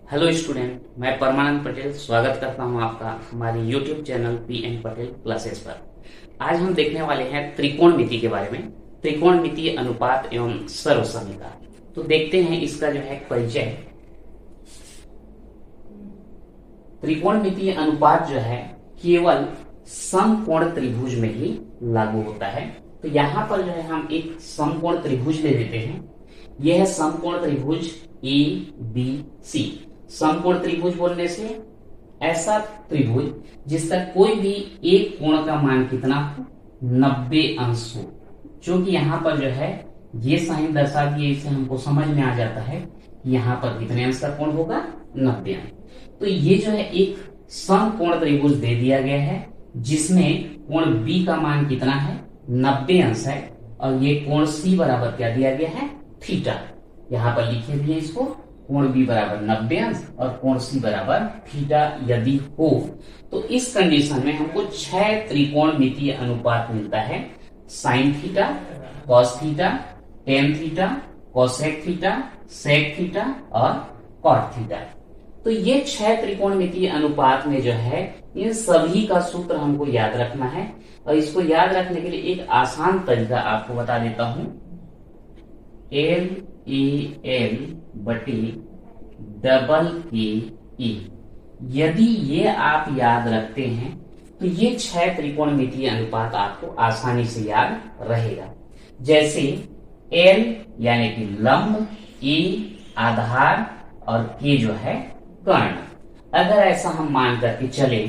Hello student, मैं परमानंद पटेल स्वागत करता हूं आपका हमारे YouTube channel P N Patel classes पर। आज हम देखने वाले हैं त्रिकोणमिति के बारे में, त्रिकोणमितीय अनुपात एवं सर्वसमीकरण। तो देखते हैं इसका जो है परिचय। त्रिकोणमितीय अनुपात जो है केवल समकोण त्रिभुज में ही लागू होता है। तो यहाँ पर जो है हम एक समकोण त्रिभुज ले लेते हैं। यह है समकोण त्रिभुज ए बी सी। समकोण त्रिभुज बोलने से ऐसा त्रिभुज जिसका कोई भी एक कोण का मान कितना हो, 90 अंश हो। क्योंकि यहाँ पर जो है ये साइन दर्शा दिए, इससे हमको समझ में आ जाता है कि यहाँ पर कितने अंश का कोण होगा, 90 अंश। तो ये जो है एक समकोण त्रिभुज दे दिया गया है जिसमें कोण बी का मान कितना है, 90 अंश है। और ये कोण सी बराबर क्या दिया गया है, थीटा। यहाँ पर लिखे दिए इसको, कोण बी बराबर 90 अंश और कोण सी बराबर थीटा यदि हो तो इस कंडीशन में हमको 6 त्रिकोणमितीय अनुपात मिलता है। Sine theta, cos theta, tan theta, cosec theta, sec theta और कॉट थीटा। तो ये 6 त्रिकोणमितीय अनुपात में जो है इन सभी का सूत्र हमको याद रखना है। और इसको याद रखने के लिए एक आसान तरीका आपको बता देता हूं। एल ए एल बटे डबल के ई। यदि ये आप याद रखते हैं तो ये 6 त्रिकोणमितीय अनुपात आपको आसानी से याद रहेगा। जैसे एल यानी कि लंब, ए आधार और के जो है कर्ण। अगर ऐसा हम मान करके चले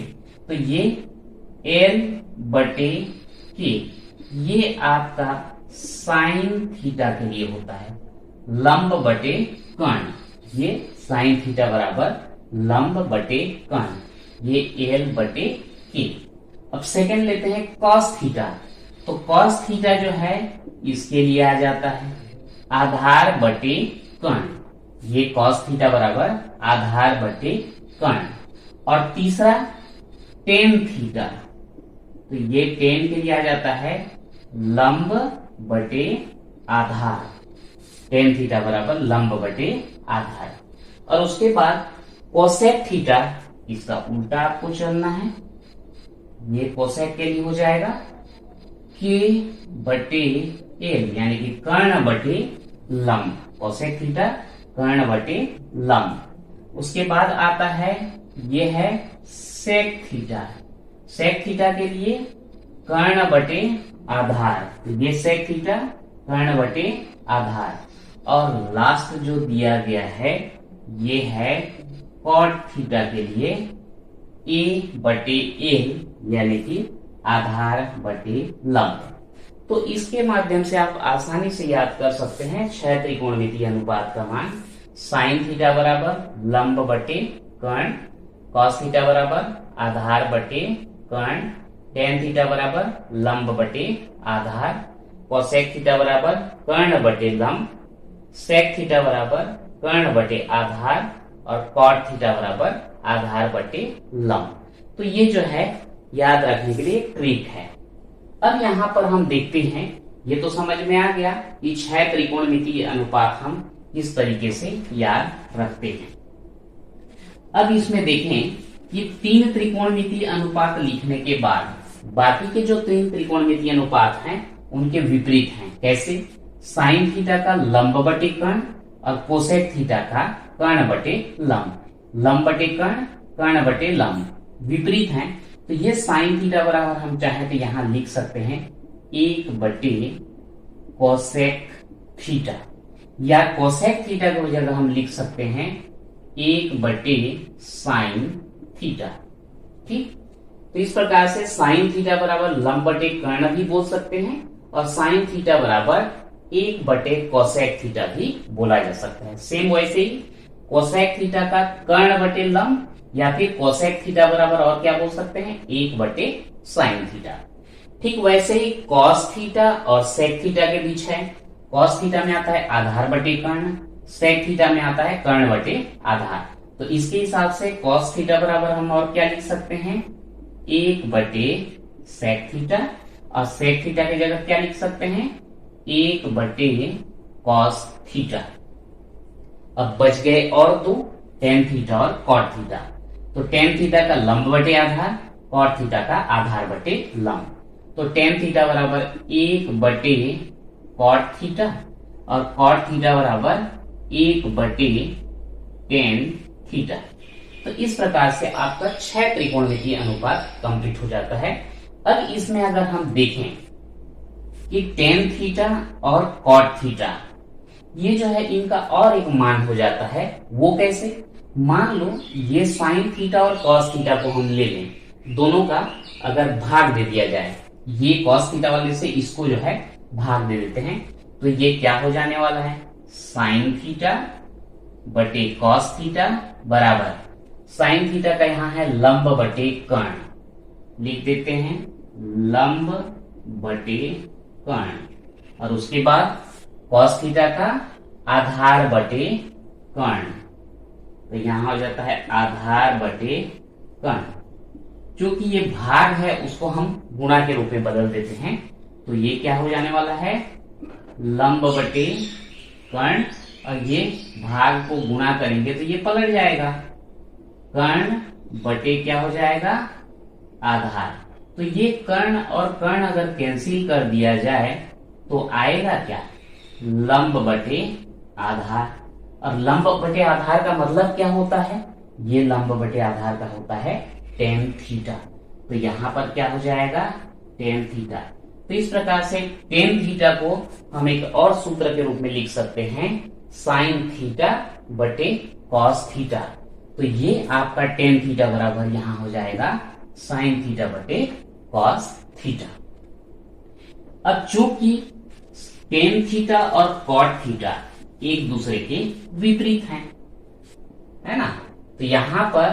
तो ये एल बटे के ये आपका साइन थीटा के लिए होता है। लंब बटे कर्ण, ये साइन थीटा बराबर लंब बटे कर्ण, ये एल बटे के। अब सेकंड लेते हैं कॉस थीटा। तो कॉस थीटा जो है इसके लिए आ जाता है आधार बटे कर्ण, ये कॉस थीटा बराबर आधार बटे कर्ण। और तीसरा टेन थीटा, तो ये टेन के लिए आ जाता है लंब बटे आधार, टेन थीटा बराबर लंब बटे आधार। और उसके बाद कोसेक थीटा, इसका उल्टा आपको चलना है। ये कोसेक के लिए हो जाएगा के बटे एल यानी कि कर्ण बटे लंब, कोसेक थीटा कर्ण बटे लंब। उसके बाद आता है ये है सेक थीटा। सेक थीटा के लिए कर्ण बटे आधार, तो ये सेक थीटा कर्ण बटे आधार। और लास्ट जो दिया गया है ये है कॉट थीटा के लिए ए बटे एल यानी कि आधार बटे लंब। तो इसके माध्यम से आप आसानी से याद कर सकते हैं 6 त्रिकोणमितीय अनुपात का मान। साइन थीटा बराबर लंब बटे कर्ण, कॉस थीटा बराबर आधार बटे कर्ण, टेन थीटा बराबर लंब बटे आधार, कोसेक थीटा बराबर कर्ण बटे लंब, सेक थीटा बराबर कर्ण बटे आधार और कॉट थीटा बराबर आधार बटे लंब। तो ये जो है याद रखने के लिए ट्रिक है। अब यहाँ पर हम देखते हैं, ये तो समझ में आ गया कि 6 त्रिकोणमितीय अनुपात हम किस तरीके से याद रखते हैं। अब इसमें देखें कि 3 त्रिकोणमितीय अनुपात लिखने के बाद बाकी के जो 3 त्रिकोणमितीय अनुपात हैं उनके विपरीत हैं। कैसे? साइन थीटा का लंब बटे कर्ण और कोसेक थीटा का कर्ण बटे लंब, लंब बटे कर्ण, कर्ण बटे लंब विपरीत हैं। तो ये साइन थीटा बराबर हम चाहे तो यहां लिख सकते हैं 1 बटे कोसेक थीटा, या कोसेक थीटा की जगह हम लिख सकते हैं 1 बटे साइन थीटा। ठीक, तो इस प्रकार से साइन थीटा बराबर लंब बटे कर्ण भी बोल सकते हैं और साइन थीटा बराबर 1 बटे कोसेक थीटा भी बोला जा सकता है। सेम वैसे ही कोसेक थीटा का कर्ण बटे लंब या फिर कोसेक थीटा बराबर और क्या बोल सकते हैं 1 बटे साइन थीटा। ठीक वैसे ही कॉस थीटा और सेक थीटा के बीच है। कॉस थीटा में आता है आधार बटे कर्ण, सेक थीटा में आता है कर्ण बटे आधार। तो इसके हिसाब से कॉस थीटा बराबर हम और क्या लिख सकते हैं 1 बटे सेक थीटा, और सेक थीटा की जगह क्या लिख सकते हैं 1 बटे कॉस थीटा। अब बच गए और दो, टेन थीटा और कॉट थीटा। तो टेन थीटा का लंब बटे आधार, कॉट थीटा का आधार बटे लंब। तो टेन थीटा बराबर 1 बटे कॉट थीटा और कॉट थीटा बराबर 1 बटे टेन थीटा। तो इस प्रकार से आपका 6 त्रिकोणमितीय अनुपात कंप्लीट हो जाता है। अब इसमें अगर हम देखें कि टेन थीटा और कॉट थीटा, ये जो है इनका और एक मान हो जाता है। वो कैसे? मान लो ये साइन थीटा और कॉस थीटा को हम ले लें, दोनों का अगर भाग दे दिया जाए, ये कॉस थीटा वाले से इसको जो है भाग दे देते हैं, तो ये क्या हो जाने वाला है? साइन थीटा बटे कॉस थीटा बराबर साइन थीटा का यहां है लंब बटे कर्ण, लिख देते हैं लंब बटे कर्ण, और उसके बाद कॉस थीटा का आधार बटे कर्ण, तो यहां हो जाता है आधार बटे कर्ण। क्योंकि ये भाग है उसको हम गुणा के रूप में बदल देते हैं, तो ये क्या हो जाने वाला है? लंब बटे कर्ण, और ये भाग को गुणा करेंगे तो ये पलट जाएगा, कर्ण बटे क्या हो जाएगा? आधार। तो ये कर्ण और कर्ण अगर कैंसिल कर दिया जाए तो आएगा क्या? लंब बटे आधार। और लंब बटे आधार का मतलब क्या होता है? ये लंब बटे आधार का होता है टेन थीटा। तो यहां पर क्या हो जाएगा? Tan theta. तो इस प्रकार से टेन थीटा को हम एक और सूत्र के रूप में लिख सकते हैं साइन थीटा बटे कॉस थीटा। तो ये आपका टेन थीटा बराबर यहां हो जाएगा साइन थीटा बटे कॉस थीटा। अब चूंकि टेन थीटा और कॉट थीटा एक दूसरे के विपरीत हैं, है ना, तो यहां पर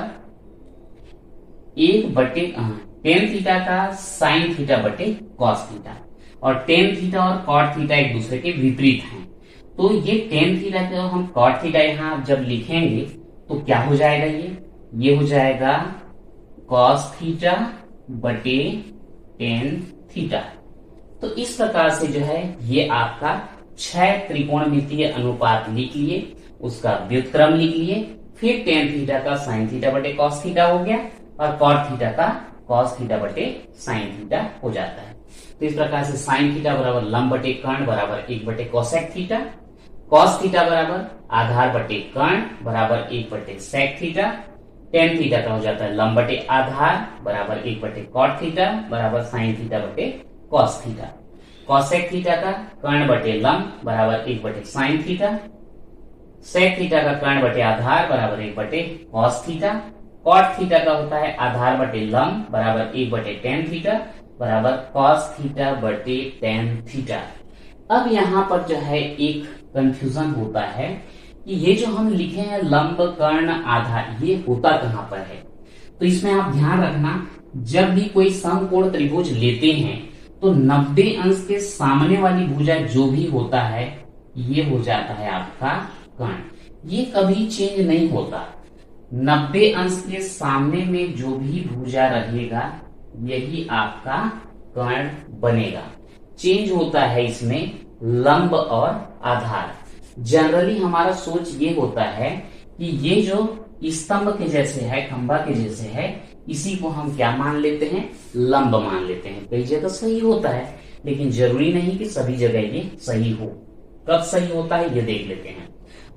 एक बटे टेन थीटा का साइन थीटा बटे कॉस थीटा, और टेन थीटा और कॉट थीटा एक दूसरे के विपरीत हैं। तो ये टेन थीटा को हम कॉट थीटा यहां जब लिखेंगे तो क्या हो जाएगा? ये हो जाएगा कॉस थीटा बटे टेन थीटा। तो इस प्रकार से जो है ये आपका 6 त्रिकोणमितीय अनुपात लिख लिए, उसका व्युत्क्रम लिख लिए, फिर टेन थीटा का साइन थीटा बटे कॉस थीटा हो गया, और कॉट थीटा का कॉस थीटा बटे साइन थीटा हो जाता है। तो इस प्रकार से साइन थीटा बराबर लंब बटे कर्ण बराबर 1 बटे कोसेक थीटा, कॉस थीटा बराबर आधार बटे कर्ण बराबर 1 बटे सेक थीटा, टेन थीटा का हो जाता है लंब बटे आधार बराबर 1 बटे कॉट थीटा बराबर साइन थीटा बटे कॉस थीटा, कॉसेक थीटा का कर्ण बटे लंब बराबर 1 बटे साइन थीटा, सेक थीटा का कर्ण बटे आधार बराबर 1 बटे कॉस थीटा, कॉट थीटा का होता है आधार बटे लंब बराबर 1 बटे टेन थीटा बराबर कॉस थीटा बटे टेन थीटा। अब यहाँ पर जो है एक कंफ्यूजन होता है कि ये जो हम लिखे हैं लंब कर्ण आधार, ये होता कहाँ पर है? तो इसमें आप ध्यान रखना, जब भी कोई समकोण त्रिभुज लेते हैं तो 90 अंश के सामने वाली भुजा जो भी होता है ये हो जाता है आपका कर्ण। ये कभी चेंज नहीं होता। 90 अंश के सामने में जो भी भुजा रहेगा यही आपका कर्ण बनेगा। चेंज होता है इसमें लंब और आधार। जनरली हमारा सोच ये होता है कि ये जो स्तंभ के जैसे है, खंभा के जैसे है, इसी को हम क्या मान लेते हैं? लंब मान लेते हैं। कई जगह सही होता है, लेकिन जरूरी नहीं कि सभी जगह ये सही हो। कब सही होता है ये देख लेते हैं।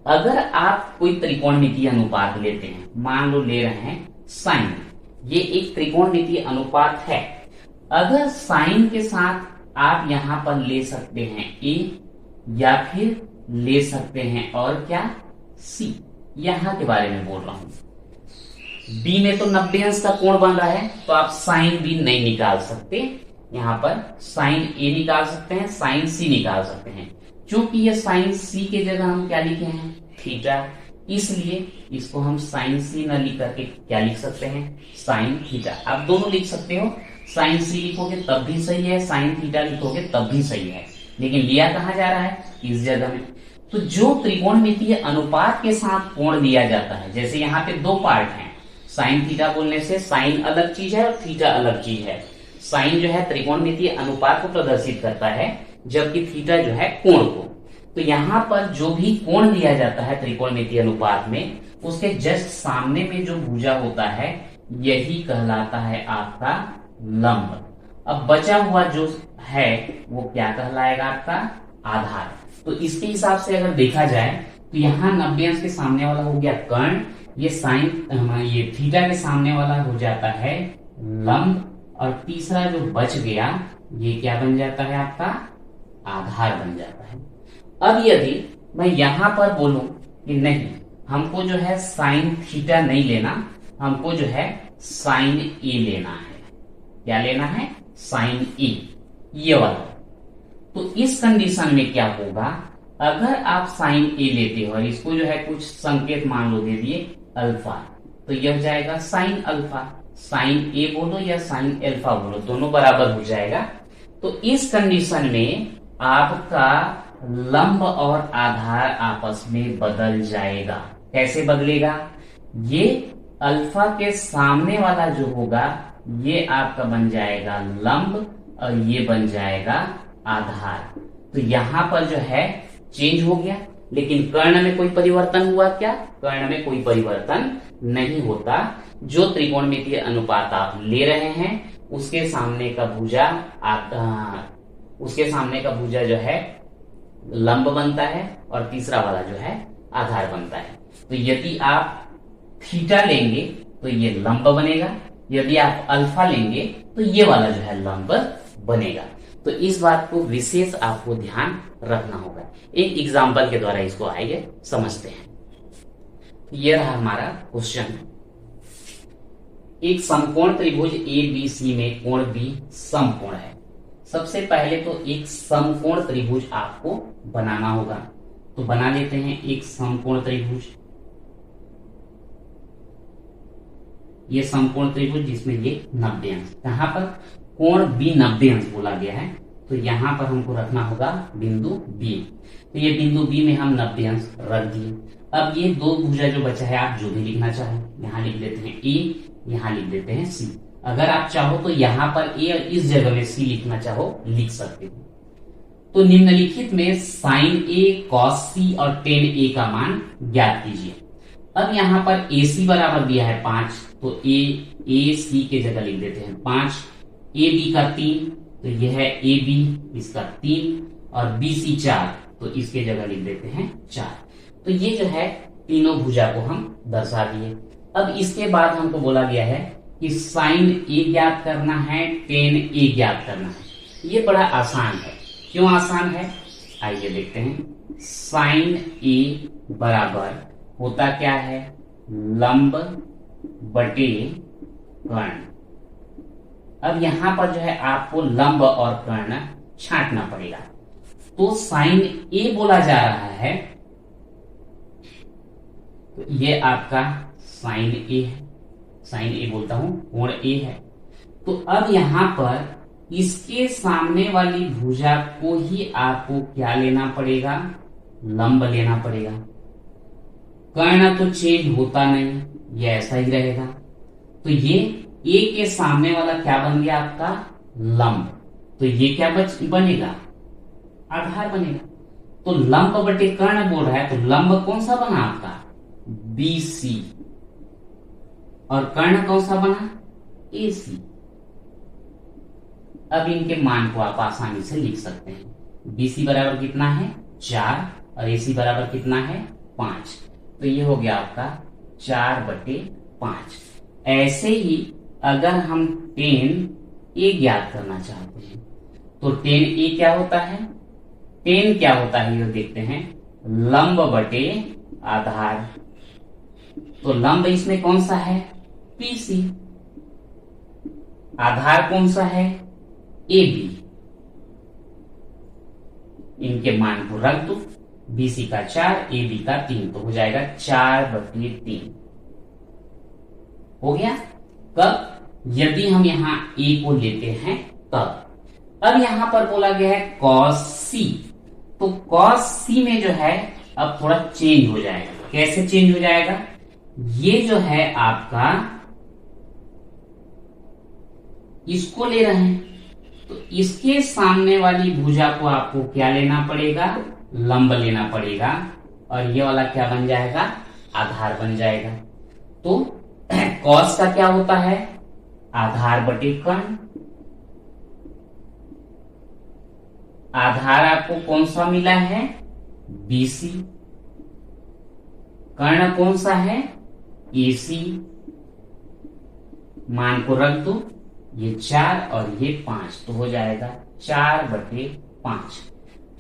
अगर आप कोई त्रिकोणमितीय अनुपात लेते हैं, मान लो ले रहे हैं साइन, ये एक त्रिकोणमितीय अनुपात है। अगर साइन के साथ आप यहां पर ले सकते हैं ए, या फिर ले सकते हैं और क्या? सी। यहां के बारे में बोल रहा हूं। बी में तो 90 अंश का कोण बन रहा है, तो आप साइन बी नहीं निकाल सकते। यहां पर साइन ए निकाल सकते हैं, साइन सी निकाल सकते हैं। क्योंकि ये साइन सी के जगह हम क्या लिखे हैं? थीटा, इसलिए इसको हम साइन सी न लिख करके क्या लिख सकते हैं? Sine theta. आप दोनों लिख सकते हो, साइन सी लिखोगे तब भी सही है, साइन थीटा लिखोगे तब भी सही है, लेकिन लिया कहां जा रहा है? इस जगह में। तो जो त्रिकोणमितीय अनुपात के साथ कोण दिया जाता है, जैसे यहाँ पे दो पार्ट हैं, साइन थीटा बोलने से साइन अलग चीज है और थीटा अलग चीज है। साइन जो है त्रिकोणमितीय अनुपात को प्रदर्शित करता है, जबकि थीटा जो है कोण को। तो यहाँ पर जो भी कोण दिया जाता है त्रिकोणमितीय अनुपात में, उसके जस्ट सामने में जो भुजा होता है यही कहलाता है आपका लंब। अब बचा हुआ जो है वो क्या कहलाएगा? आपका आधार। तो इसके हिसाब से अगर देखा जाए तो यहाँ 90 अंश के सामने वाला हो गया कर्ण, ये साइन ये थीटा के सामने वाला हो जाता है लंब, और तीसरा जो बच गया ये क्या बन जाता है? आपका आधार बन जाता है। अब यदि मैं यहां पर बोलूं कि नहीं, हमको जो है साइन थीटा नहीं लेना, हमको जो है साइन ए लेना है। क्या लेना है? साइन ए, ये वाला। तो इस कंडीशन में क्या होगा? अगर आप साइन ए लेते हो और इसको जो है कुछ संकेत मान लो दे दिए अल्फा, तो यह हो जाएगा साइन अल्फा। साइन ए बोलो या साइन अल्फा बोलो, दोनों बराबर हो जाएगा। तो इस कंडीशन में आपका लंब और आधार आपस में बदल जाएगा। कैसे बदलेगा? ये अल्फा के सामने वाला जो होगा ये आपका बन जाएगा लंब और ये बन जाएगा आधार। तो यहां पर जो है चेंज हो गया, लेकिन कर्ण में कोई परिवर्तन हुआ क्या? कर्ण में कोई परिवर्तन नहीं होता। जो त्रिकोणमितीय अनुपात आप ले रहे हैं उसके सामने का भुजा जो है लंब बनता है और तीसरा वाला जो है आधार बनता है। तो यदि आप थीटा लेंगे तो ये लंब बनेगा, यदि आप अल्फा लेंगे तो ये वाला जो है लंब बनेगा। तो इस बात को विशेष आपको ध्यान रखना होगा। एक एग्जाम्पल के द्वारा इसको आइए समझते हैं। ये रहा हमारा क्वेश्चन। एक समकोण त्रिभुज ABC में कोण B समकोण है। सबसे पहले तो एक समकोण त्रिभुज आपको बनाना होगा, तो बना लेते हैं एक समकोण त्रिभुज। ये समकोण त्रिभुज जिसमें ये 90 अंश, कहां पर? कोण B 90 अंश बोला गया है, तो यहां पर हमको रखना होगा बिंदु B। तो ये बिंदु B में हम 90 अंश रख दिए। अब ये दो भुजा जो बचा है आप जो भी लिखना चाहें, यहां लिख देते हैं A, यहां लिख देते हैं C। अगर आप चाहो तो यहां पर A और इस जगह में C लिखना चाहो लिख सकते हो। तो निम्नलिखित में साइन A, कॉस C और टेन A का मान ज्ञात कीजिए। अब यहां पर AC बराबर दिया है 5, तो AC के जगह लिख देते हैं 5। AB का 3, तो यह है AB, इसका 3, और BC 4, तो इसके जगह लिख देते हैं 4। तो ये जो है तीनों भुजा को हम दर्शा दिए। अब इसके बाद हमको बोला गया है कि साइन A ज्ञात करना है, टेन A ज्ञात करना है। ये बड़ा आसान है। क्यों आसान है? आइए देखते हैं। साइन A बराबर होता क्या है? लंब बटे कर्ण। अब यहां पर जो है आपको लंब और कर्ण छांटना पड़ेगा। तो साइन A बोला जा रहा है, तो ये आपका साइन A है। साइन A बोलता हूं, कोण A है। तो अब यहां पर इसके सामने वाली भुजा को ही आपको क्या लेना पड़ेगा? लंब लेना पड़ेगा। कर्ण तो चेंज होता नहीं, ये ऐसा ही रहेगा। तो ये A के सामने वाला क्या बन गया? आपका लंब। तो ये क्या बनेगा? आधार बनेगा। तो लंब बटे कर्ण बोल रहा है, तो लंब कौन सा बना आपका? BC, और कर्ण कौन सा बना? AC। अब इनके मान को आप आसानी से लिख सकते हैं। BC बराबर कितना है? 4, और AC बराबर कितना है? 5। तो ये हो गया आपका 4/5। ऐसे ही अगर हम टेन A ज्ञात करना चाहते हैं, तो टेन A क्या होता है? टेन क्या होता है ये देखते हैं। लंब बटे आधार। तो लंब इसमें कौन सा है? PC। आधार कौन सा है? AB। इनके मान को रख दो। BC का 4, AB का 3, तो हो जाएगा 4/3। हो गया। कब? यदि हम यहां A को लेते हैं तब। अब यहां पर बोला गया है cos C, तो cos C में जो है अब थोड़ा चेंज हो जाएगा। कैसे चेंज हो जाएगा? ये जो है आपका, इसको ले रहे हैं, तो इसके सामने वाली भुजा को आपको क्या लेना पड़ेगा? लंब लेना पड़ेगा और ये वाला क्या बन जाएगा, आधार बन जाएगा। तो कॉस का क्या होता है, आधार बटे कर्ण। आधार आपको कौन सा मिला है, BC। कर्ण कौन सा है, AC। मान को रख दो, ये 4 और ये 5, तो हो जाएगा 4/5।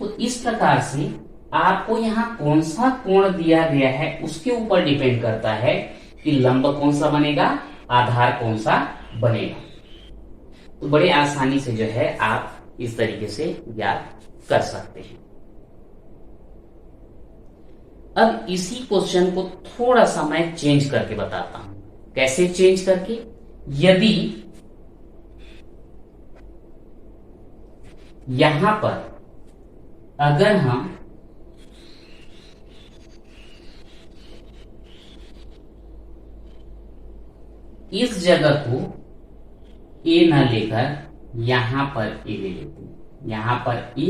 तो इस प्रकार से आपको यहाँ कौन सा कोण दिया गया है उसके ऊपर डिपेंड करता है कि लंब कौन सा बनेगा, आधार कौन सा बनेगा। तो बड़े आसानी से जो है आप इस तरीके से याद कर सकते हैं। अब इसी क्वेश्चन को थोड़ा सा मैं चेंज करके बताता हूं। कैसे चेंज करके, यदि यहां पर अगर हम इस जगह को A न लेकर यहां पर A ले लेते, यहां पर A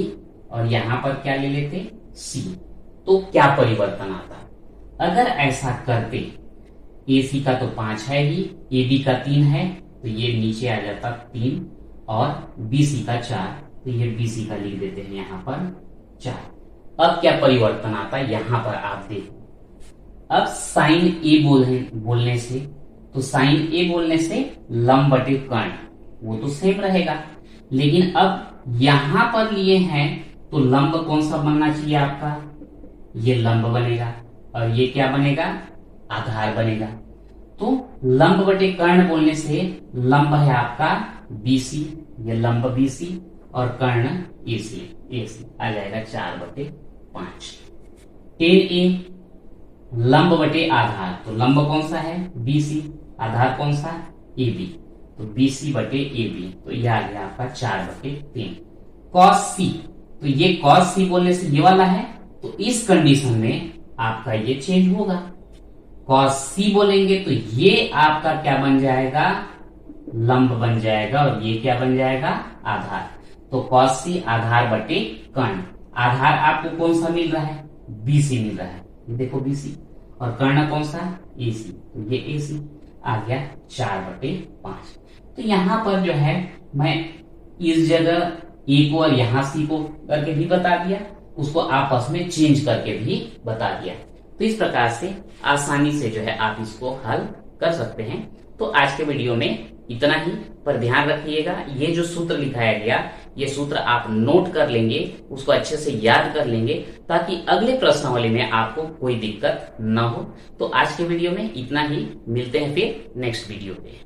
और यहां पर क्या ले लेते, C, तो क्या परिवर्तन आता। अगर ऐसा करते, AC का तो 5 है ही, AB का 3 है, तो ये नीचे आ जाता 3 और BC का 4, तो ये BC का लिख देते हैं यहां पर 4। अब क्या परिवर्तन आता है यहां पर आप देखो। अब साइन A बोलने से, तो साइन A बोलने से लंब बटे कर्ण वो तो सेम रहेगा, लेकिन अब यहां पर लिए हैं तो लंब कौन सा बनना चाहिए आपका, ये लंब बनेगा और ये क्या बनेगा, आधार बनेगा। तो लंब बटे कर्ण बोलने से लंब है आपका BC, ये लंब BC और कर्ण AC आ जाएगा 4/5। 10A लंब बटे आधार, तो लंब कौन सा है BC, आधार कौन सा AB, तो BC बटे AB, तो यह आ गया आपका 4/3। cos C, तो ये cos C बोलने से ये वाला है, तो इस कंडीशन में आपका ये चेंज होगा। cos C बोलेंगे तो ये आपका क्या बन जाएगा, लंब बन जाएगा और ये क्या बन जाएगा, आधार। तो cos C आधार बटे कर्ण। आधार आपको कौन सा मिल रहा है, BC मिल रहा है, ये देखो BC, और कर्ण कौन सा, AC, तो ये AC आ गया 4/5। तो यहां पर जो है मैं इस जगह A को और यहां C को करके भी बता दिया, उसको आपस में चेंज करके भी बता दिया। तो इस प्रकार से आसानी से जो है आप इसको हल कर सकते हैं। तो आज के वीडियो में इतना ही, पर ध्यान रखिएगा ये जो सूत्र लिखाया गया, ये सूत्र आप नोट कर लेंगे, उसको अच्छे से याद कर लेंगे, ताकि अगले प्रश्नावली में आपको कोई दिक्कत न हो। तो आज के वीडियो में इतना ही, मिलते हैं फिर नेक्स्ट वीडियो पे।